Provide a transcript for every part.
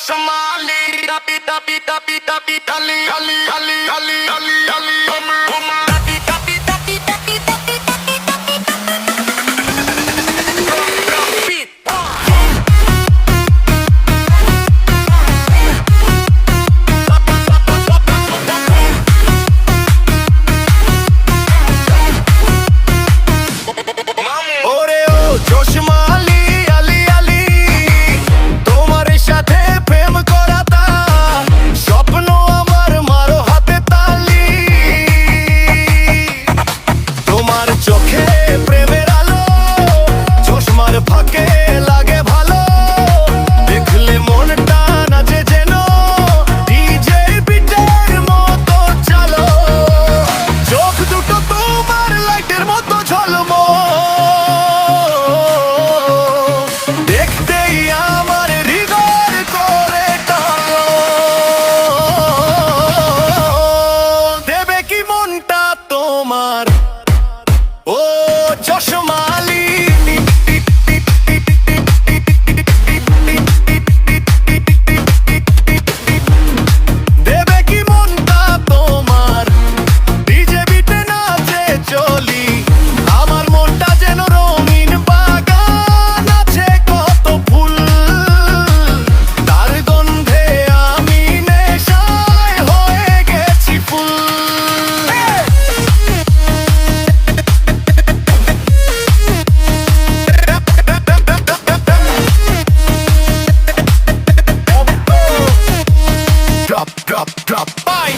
Somali, tapi tapi tapi tapi kali kali kali kali kali kali tapi tapi tapi tapi tapi tapi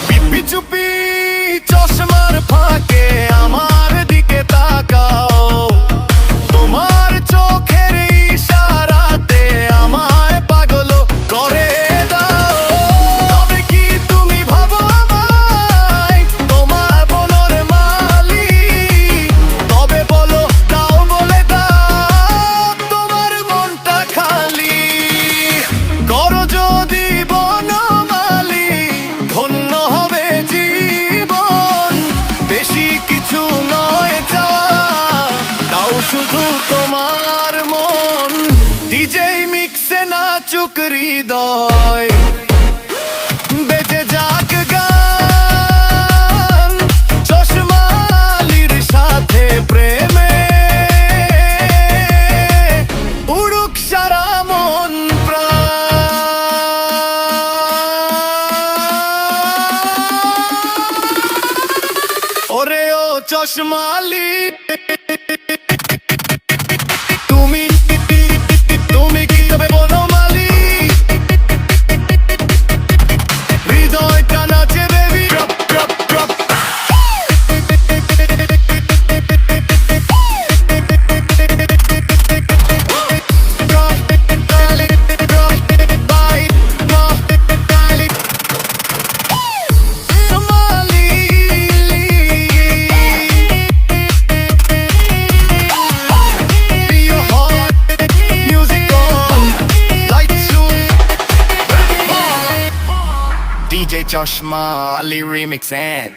পিপি চুপি চশমার ফাঁকে আমার দিকে তাকাও তোমার চোখের ইশারাতে আমায় পাগল করে দাও তবে কি তুমি ভাবো আমায় তোমার মনের মালিক তবে বলো দাও বলে দাও তোমার মনটা খালি করো যদি শুধু তোমার মন ডিজে মিক্সে নাচুক হৃদয় বেঁচে যাক গান চশমালির সাথে প্রেমে উড়ুক সারা মন প্রাণ ওরে ও চশমালি তুমি কি তবে বলো মালিক হৃদয়টা নাচে baby drop drop drop DJ Josh Marley remixing.